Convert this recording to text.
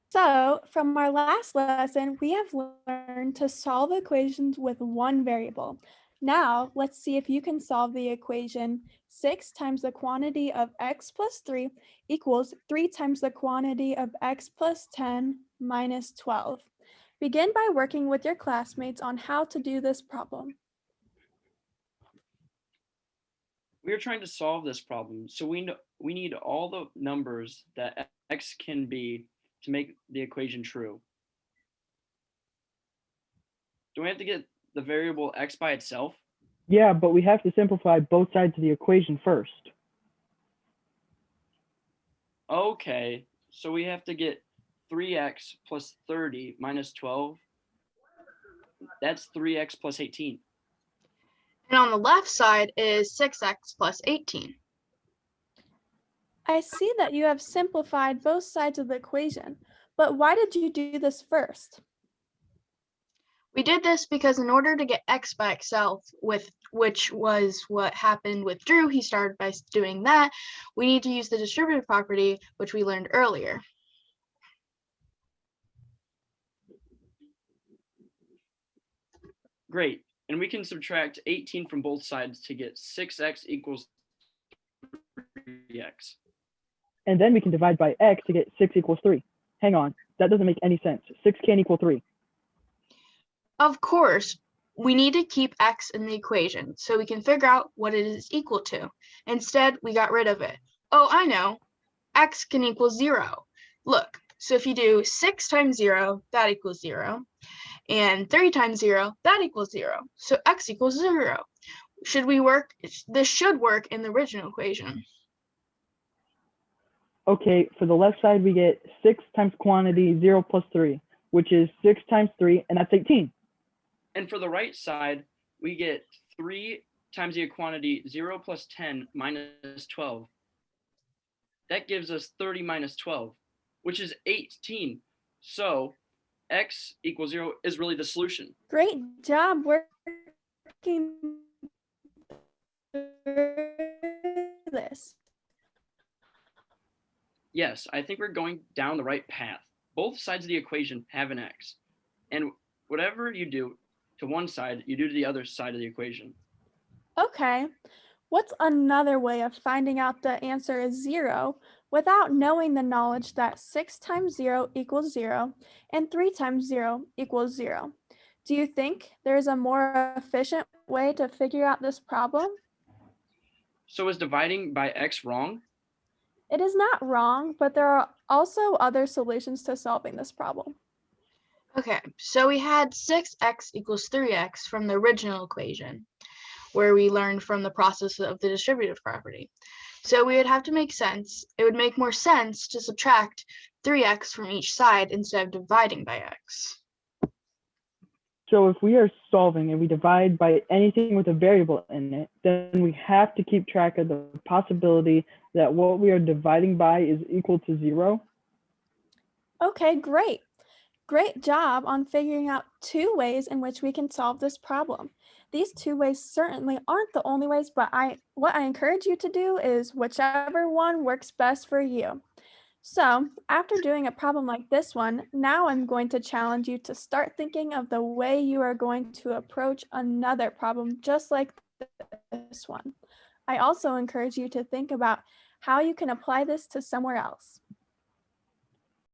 So, from our last lesson, we have learned to solve equations with one variable. Now, let's see if you can solve the equation 6 times the quantity of x plus 3 equals 3 times the quantity of x plus 10 minus 12. Begin by working with your classmates on how to do this problem. We are trying to solve this problem, so we need all the numbers that x can be to make the equation true. Do we have to get the variable x by itself? Yeah, but we have to simplify both sides of the equation first. Okay, so we have to get 3x plus 30 minus 12. That's 3x plus 18. And on the left side is 6x plus 18. I see that you have simplified both sides of the equation, but why did you do this first? We did this because in order to get x by itself, which was what happened with Drew, he started by doing that, we need to use the distributive property, which we learned earlier. Great, and we can subtract 18 from both sides to get 6x equals 3x. And then we can divide by x to get 6 equals 3. Hang on, that doesn't make any sense. 6 can't equal 3. Of course, we need to keep x in the equation so we can figure out what it is equal to. Instead, we got rid of it. Oh, I know. X can equal 0. Look, so if you do 6 times 0, that equals 0. And 3 times 0, that equals 0. So x equals 0. This should work in the original equation. Okay, for the left side, we get 6 times quantity, 0 plus 3, which is 6 times 3, and that's 18. And for the right side, we get 3 times the quantity 0 plus 10 minus 12. That gives us 30 minus 12, which is 18. So x equals 0 is really the solution. Great job working through this. Yes, I think we're going down the right path. Both sides of the equation have an x. And whatever you do to one side, you do to the other side of the equation. Okay, what's another way of finding out the answer is 0 without knowing the knowledge that 6 times 0 equals 0 and 3 times 0 equals 0? Do you think there's a more efficient way to figure out this problem? So is dividing by x wrong? It is not wrong, but there are also other solutions to solving this problem. Okay, so we had 6x equals 3x from the original equation, where we learned from the process of the distributive property. So we would have to make sense. It would make more sense to subtract 3x from each side instead of dividing by x. So if we are solving and we divide by anything with a variable in it, then we have to keep track of the possibility that what we are dividing by is equal to 0. Okay, great. Great job on figuring out 2 ways in which we can solve this problem. These 2 ways certainly aren't the only ways, but what I encourage you to do is whichever one works best for you. So, after doing a problem like this one, now I'm going to challenge you to start thinking of the way you are going to approach another problem just like this one. I also encourage you to think about how you can apply this to somewhere else.